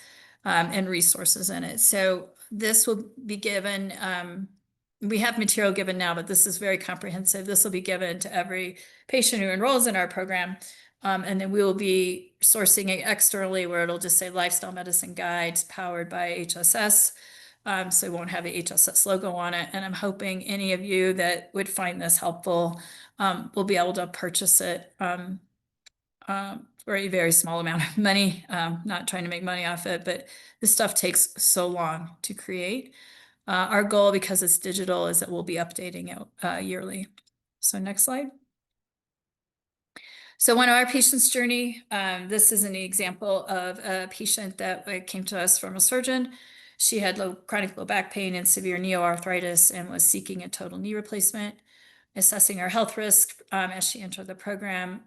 and resources in it. So this will be given, we have material given now, but this is very comprehensive. This will be given to every patient who enrolls in our program. And then we will be sourcing it externally where it'll just say lifestyle medicine guides powered by HSS. So it won't have the HSS logo on it. And I'm hoping any of you that would find this helpful will be able to purchase it for a very small amount of money. Not trying to make money off it, but this stuff takes so long to create. Our goal, because it's digital, is that we'll be updating it yearly. So next slide. So one of our patient's journey, this is an example of a patient that came to us from a surgeon. She had chronic low back pain and severe neoarthritis and was seeking a total knee replacement. Assessing her health risk as she entered the program.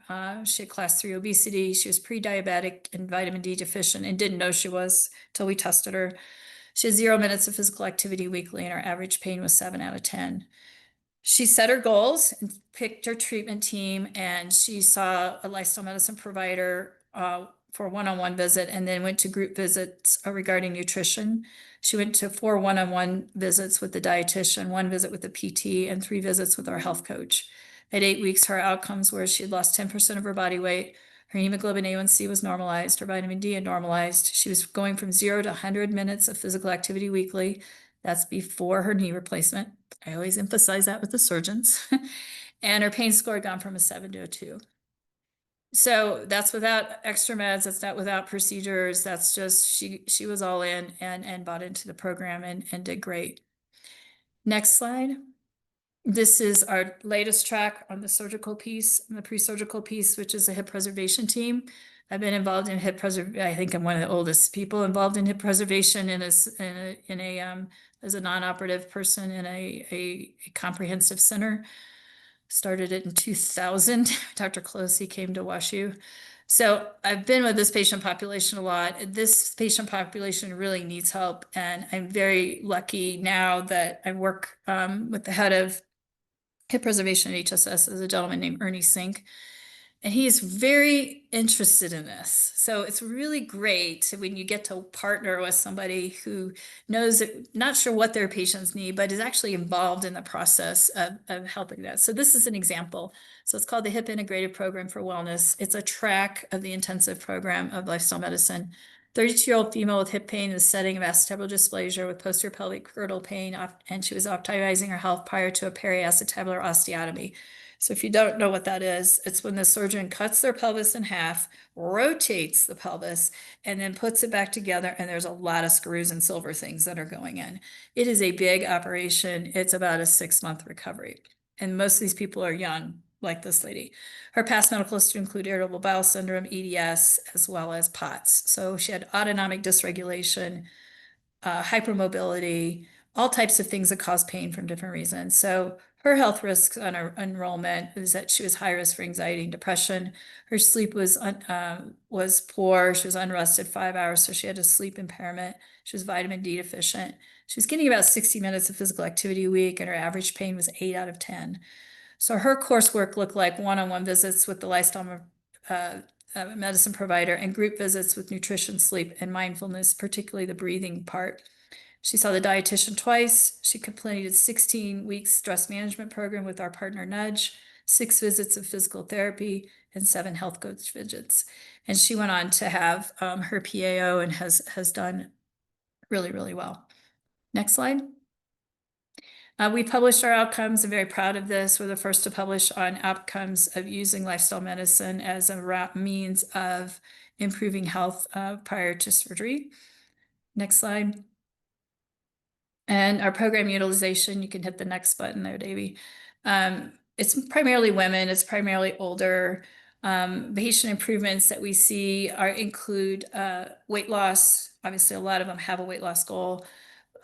She had class 3 obesity. She was pre-diabetic and vitamin D deficient and didn't know she was till we tested her. She had 0 minutes of physical activity weekly and her average pain was 7 out of 10. She set her goals and picked her treatment team, and she saw a lifestyle medicine provider for a one-on-one visit and then went to group visits regarding nutrition. She went to 4 one-on-one visits with the dietitian, 1 visit with the PT, and 3 visits with our health coach. At 8 weeks, her outcomes were she had lost 10% of her body weight. Her hemoglobin A1C was normalized. Her vitamin D had normalized. She was going from 0 to 100 minutes of physical activity weekly. That's before her knee replacement. I always emphasize that with the surgeons. And her pain score had gone from a 7 to a 2. So that's without extra meds. That's not without procedures. That's just she was all in and bought into the program and did great. Next slide. This is our latest track on the surgical piece and the pre-surgical piece, which is a hip preservation team. I've been involved in hip preservation. I think I'm one of the oldest people involved in hip preservation as a non-operative person in a comprehensive center. Started it in 2000. Dr. Closey came to WashU. So I've been with this patient population a lot. This patient population really needs help. And I'm very lucky now that I work with the head of hip preservation at HSS is a gentleman named Ernie Sink. And he is very interested in this. So it's really great when you get to partner with somebody who knows, not sure what their patients need, but is actually involved in the process of helping that. So this is an example. So it's called the HIP Integrated Program for Wellness. It's a track of the intensive program of lifestyle medicine. 32-year-old female with hip pain in the setting of acetabular dysplasia with posterior pelvic girdle pain, and she was optimizing her health prior to a periacetabular osteotomy. So if you don't know what that is, it's when the surgeon cuts their pelvis in half, rotates the pelvis, and then puts it back together. And there's a lot of screws and silver things that are going in. It is a big operation. It's about a 6-month recovery. And most of these people are young, like this lady. Her past medical history include irritable bowel syndrome, EDS, as well as POTS. So she had autonomic dysregulation, hypermobility, all types of things that cause pain from different reasons. So her health risks on her enrollment is that she was high risk for anxiety and depression. Her sleep was poor. She was unrested 5 hours, so she had a sleep impairment. She was vitamin D deficient. She was getting about 60 minutes of physical activity a week, and her average pain was 8 out of 10. So her coursework looked like one-on-one visits with the lifestyle medicine provider and group visits with nutrition, sleep, and mindfulness, particularly the breathing part. She saw the dietitian twice. She completed 16 weeks stress management program with our partner Nudge, 6 visits of physical therapy, and 7 health coach visits. And she went on to have her PAO and has done really, really well. Next slide. We published our outcomes. I'm very proud of this. We're the first to publish on outcomes of using lifestyle medicine as a means of improving health prior to surgery. Next slide. And our program utilization, you can hit the next button there, Davey. It's primarily women, it's primarily older. Patient improvements that we see include weight loss. Obviously, a lot of them have a weight loss goal.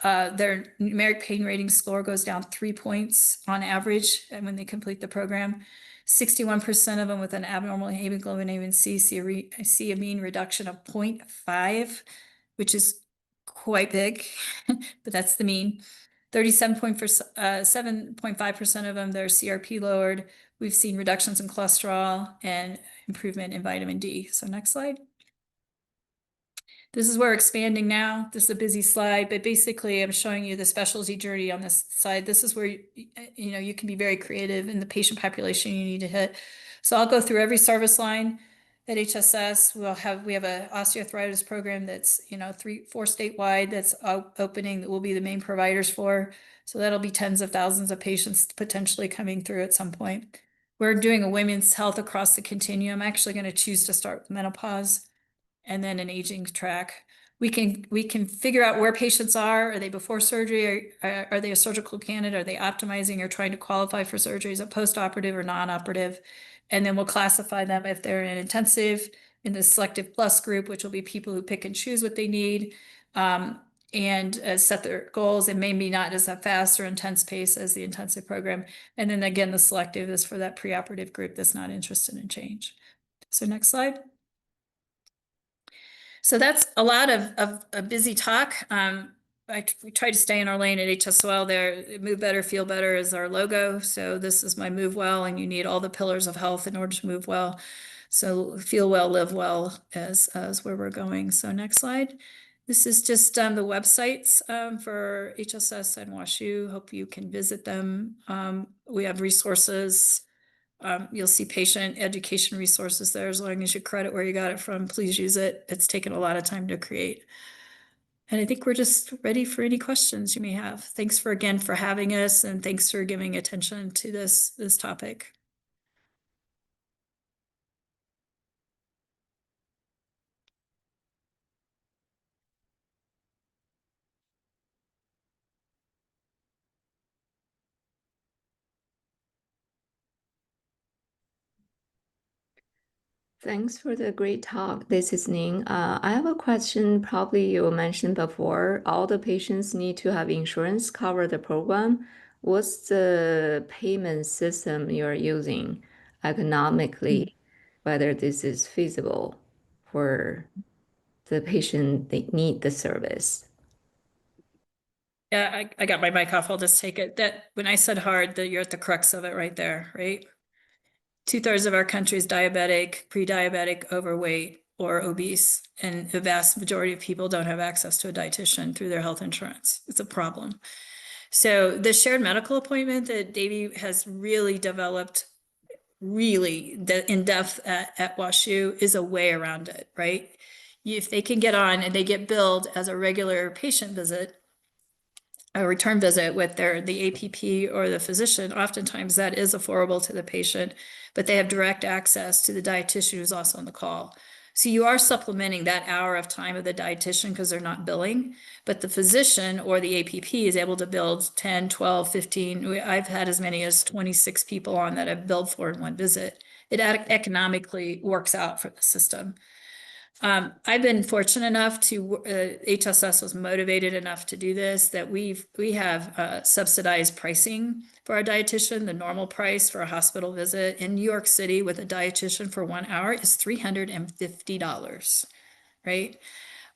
Their numeric pain rating score goes down 3 points on average when they complete the program. 61% of them with an abnormal hemoglobin A1C see a mean reduction of 0.5, which is quite big, but that's the mean. 7.5% of them, their CRP lowered. We've seen reductions in cholesterol and improvement in vitamin D. So next slide. This is where we're expanding now. This is a busy slide, but basically I'm showing you the specialty journey on this side. This is where you can be very creative in the patient population you need to hit. So I'll go through every service line at HSS. We have an osteoarthritis program that's 3-4 statewide that's opening that we'll be the main providers for. So that'll be tens of thousands of patients potentially coming through at some point. We're doing a women's health across the continuum. I'm actually going to choose to start with menopause and then an aging track. We can figure out where patients are. Are they before surgery? Are they a surgical candidate? Are they optimizing or trying to qualify for surgery? Is it post-operative or non-operative? And then we'll classify them if they're in intensive, in the selective plus group, which will be people who pick and choose what they need, and set their goals, and maybe not as a fast or intense pace as the intensive program. And then again, the selective is for that preoperative group that's not interested in change. So next slide. So that's a lot of a busy talk. We try to stay in our lane at HSOL there. Move Better, Feel Better is our logo. So this is my Move Well, and you need all the pillars of health in order to move well. So feel well, live well as where we're going. So next slide. This is just the websites for HSS and WashU. Hope you can visit them. We have resources. You'll see patient education resources there. As long as you credit where you got it from, please use it. It's taken a lot of time to create. And I think we're just ready for any questions you may have. Thanks again for having us, and thanks for giving attention to this topic. Thanks for the great talk. This is Ning. I have a question. Probably you mentioned before, all the patients need to have insurance cover the program. What's the payment system you're using economically, whether this is feasible for the patient they need the service? Yeah, I got my mic off. I'll just take it. That when I said hard, that you're at the crux of it right there, right? 2/3 of our country is diabetic, pre-diabetic, overweight, or obese, and the vast majority of people don't have access to a dietitian through their health insurance. It's a problem. So the shared medical appointment that Davey has really developed really in depth at WashU is a way around it, right? If they can get on and they get billed as a regular patient visit, a return visit with the APP or the physician, oftentimes that is affordable to the patient, but they have direct access to the dietitian who's also on the call. So you are supplementing that hour of time of the dietitian because they're not billing, but the physician or the APP is able to build 10, 12, 15. I've had as many as 26 people on that I've billed for in one visit. It economically works out for the system. I've been fortunate enough to, HSS was motivated enough to do this, that we have subsidized pricing for our dietitian. The normal price for a hospital visit in New York City with a dietitian for 1 hour is $350, right?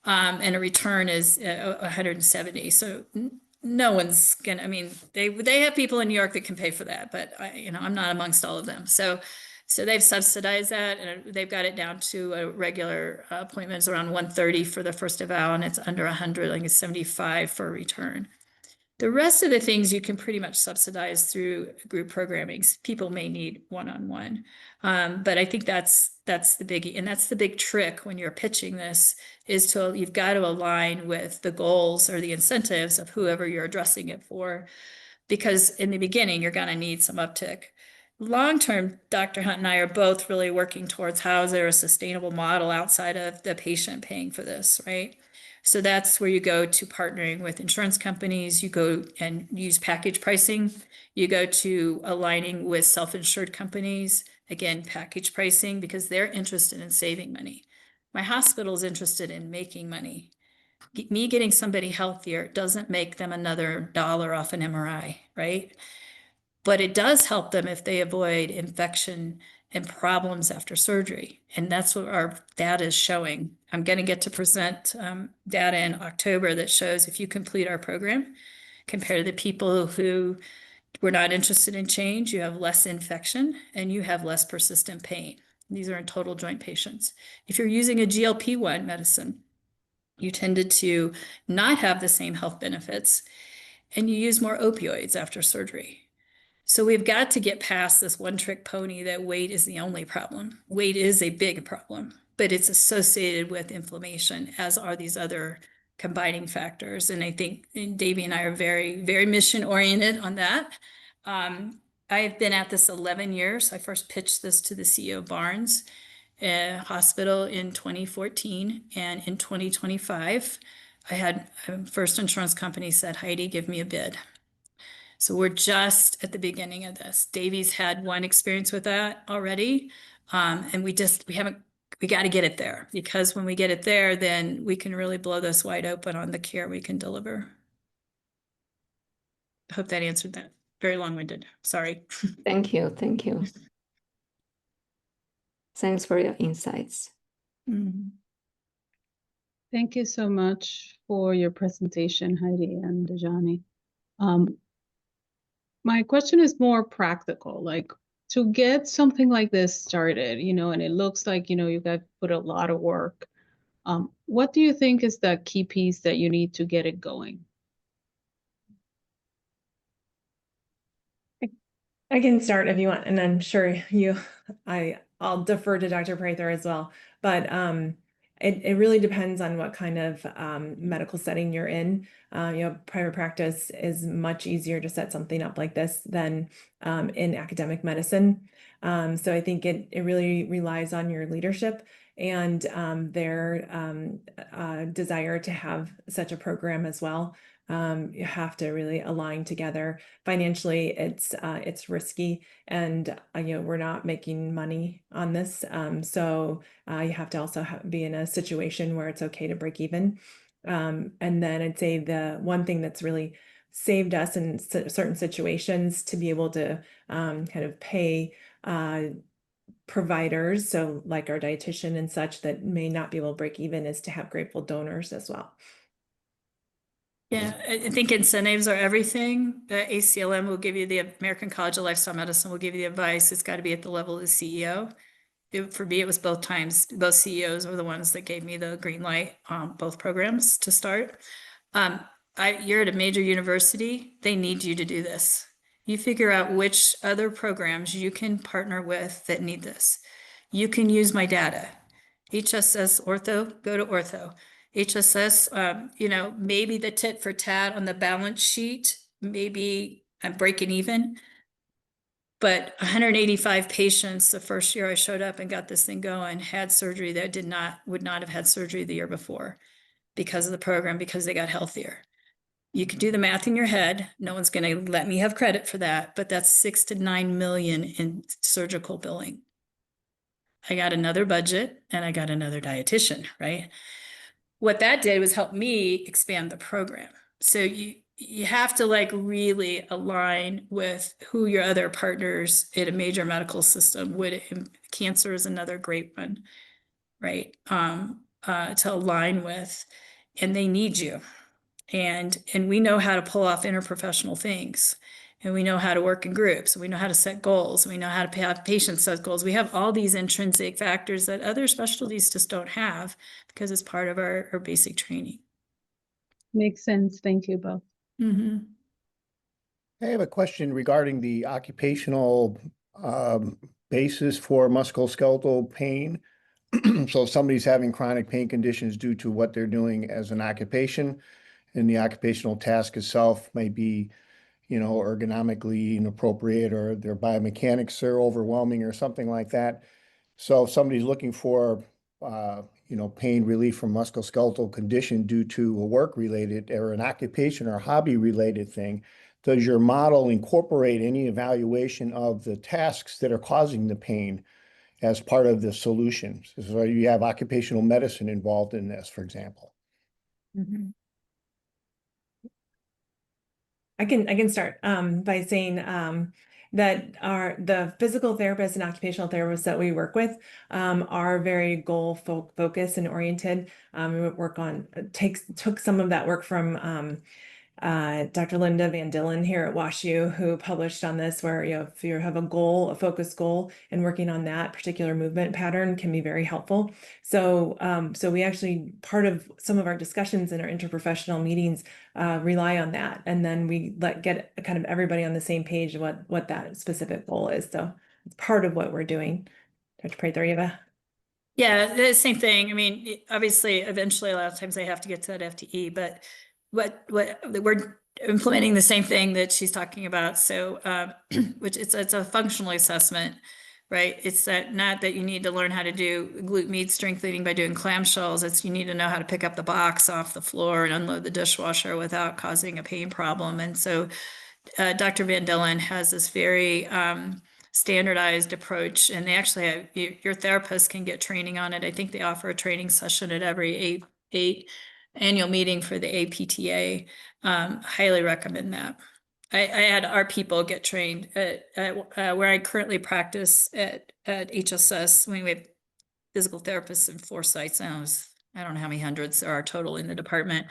And a return is $170. So no one's gonna, I mean, they have people in New York that can pay for that, but I'm not amongst all of them. So they've subsidized that, and they've got it down to a regular appointment is around 130 for the first eval, and it's under 100, like it's 75 for a return. The rest of the things you can pretty much subsidize through group programming. People may need one-on-one, but I think that's the biggie, and that's the big trick when you're pitching this is you've got to align with the goals or the incentives of whoever you're addressing it for, because in the beginning you're going to need some uptick. Long-term, Dr. Hunt and I are both really working towards how is there a sustainable model outside of the patient paying for this, right? So that's where you go to partnering with insurance companies. You go and use package pricing. You go to aligning with self-insured companies. Again, package pricing, because they're interested in saving money. My hospital is interested in making money. Me getting somebody healthier doesn't make them another dollar off an MRI, right? But it does help them if they avoid infection and problems after surgery. And that's what our data is showing. I'm going to get to present data in October that shows if you complete our program, compared to the people who were not interested in change, you have less infection and you have less persistent pain. These are in total joint patients. If you're using a GLP-1 medicine, you tended to not have the same health benefits and you use more opioids after surgery. So we've got to get past this one-trick pony that weight is the only problem. Weight is a big problem, but it's associated with inflammation, as are these other combining factors. And I think Davey and I are very, very mission-oriented on that. I've been at this 11 years. I first pitched this to the CEO of Barnes Hospital in 2014, and in 2025, I had first insurance company said, "Heidi, give me a bid." So we're just at the beginning of this. Davey's had one experience with that already. And we got to get it there, because when we get it there, then we can really blow this wide open on the care we can deliver. I hope that answered that. Very long-winded, sorry. Thank you. Thank you. Thanks for your insights. Thank you so much for your presentation, Heidi and Dejani. My question is more practical, like to get something like this started, and it looks like, you guys put a lot of work. What do you think is the key piece that you need to get it going? I can start if you want, and I'm sure I'll defer to Dr. Prather as well. But it really depends on what kind of medical setting you're in. Private practice is much easier to set something up like this than in academic medicine. So I think it really relies on your leadership and their desire to have such a program as well. You have to really align together. Financially, it's risky, and we're not making money on this. So you have to also be in a situation where it's okay to break even. And then I'd say the one thing that's really saved us in certain situations to be able to kind of pay providers, so like our dietitian and such, that may not be able to break even, is to have grateful donors as well. Yeah, I think incentives are everything. The ACLM will give you, the American College of Lifestyle Medicine will give you the advice. It's got to be at the level of the CEO. For me, it was both times. Both CEOs were the ones that gave me the green light on both programs to start. You're at a major university. They need you to do this. You figure out which other programs you can partner with that need this. You can use my data. HSS ortho, go to ortho. HSS, maybe the tit for tat on the balance sheet, maybe I'm breaking even. But 185 patients the first year I showed up and got this thing going had surgery that would not have had surgery the year before because of the program, because they got healthier. You can do the math in your head. No one's going to let me have credit for that, but that's 6 to 9 million in surgical billing. I got another budget and I got another dietitian, right? What that did was help me expand the program. So you have to like really align with who your other partners in a major medical system would. Cancer is another great one, right? To align with, and they need you. And we know how to pull off interprofessional things, and we know how to work in groups, and we know how to set goals, and we know how to have patients set goals. We have all these intrinsic factors that other specialties just don't have because it's part of our basic training. Makes sense. Thank you both. Mm-hmm. I have a question regarding the occupational basis for musculoskeletal pain. So if somebody's having chronic pain conditions due to what they're doing as an occupation, and the occupational task itself may be, ergonomically inappropriate, or their biomechanics are overwhelming or something like that. So if somebody's looking for, pain relief from musculoskeletal condition due to a work-related or an occupation or hobby-related thing, does your model incorporate any evaluation of the tasks that are causing the pain as part of the solution? So you have occupational medicine involved in this, for example. Mm-hmm. I can start by saying that the physical therapists and occupational therapists that we work with are very goal focused and oriented. We work on took some of that work from Dr. Linda Van Dillen here at WashU, who published on this, where if you have a goal, a focused goal, and working on that particular movement pattern can be very helpful. So, we actually, part of some of our discussions in our interprofessional meetings rely on that, and then we get kind of everybody on the same page of what that specific goal is. So it's part of what we're doing. Dr. Prather, Eva? Yeah, the same thing. I mean, obviously, eventually, a lot of times they have to get to that FTE, but what we're implementing the same thing that she's talking about. So, which it's a functional assessment, right? It's not that you need to learn how to do glute med strengthening by doing clamshells. It's you need to know how to pick up the box off the floor and unload the dishwasher without causing a pain problem. And so, Dr. Van Dillen has this very standardized approach, and they actually have your therapist can get training on it. I think they offer a training session at every eight annual meeting for the APTA. Highly recommend that. I had our people get trained at where I currently practice at HSS. I mean, we have physical therapists in 4 sites now. I don't know how many hundreds there are total in the department.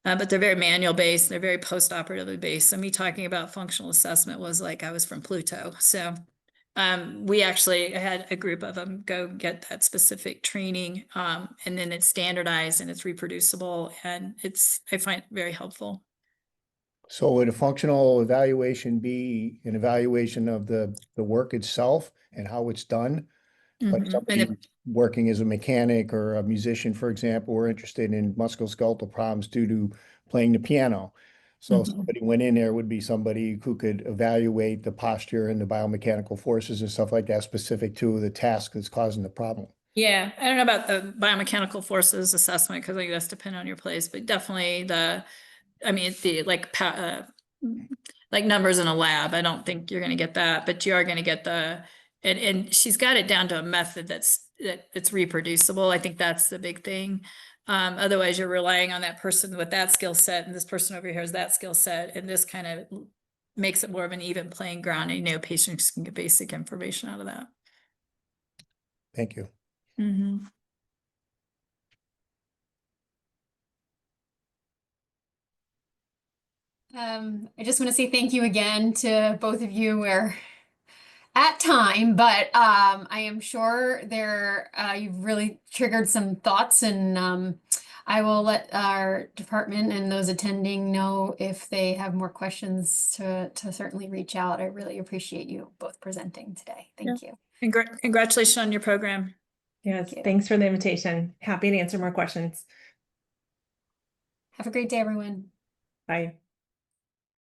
But they're very manual based. They're very post-operatively based. So me talking about functional assessment was like I was from Pluto. So we actually had a group of them go get that specific training, and then it's standardized and it's reproducible, and I find it very helpful. So would a functional evaluation be an evaluation of the work itself and how it's done? Like somebody working as a mechanic or a musician, for example, were interested in musculoskeletal problems due to playing the piano. So if somebody went in there, would be somebody who could evaluate the posture and the biomechanical forces and stuff like that specific to the task that's causing the problem. Yeah, I don't know about the biomechanical forces assessment because I think that's dependent on your place, but definitely the like numbers in a lab. I don't think you're going to get that, but you are going to get and she's got it down to a method that's reproducible. I think that's the big thing. Otherwise you're relying on that person with that skill set, and this person over here has that skill set, and this kind of makes it more of an even playing ground, and patients can get basic information out of that. Thank you. Mm-hmm. I just want to say thank you again to both of you. We're at time, but I am sure you've really triggered some thoughts, and I will let our department and those attending know if they have more questions to certainly reach out. I really appreciate you both presenting today. Thank you. Congratulations on your program. Yes, Thank you. thanks for the invitation. Happy to answer more questions. Have a great day, everyone. Bye.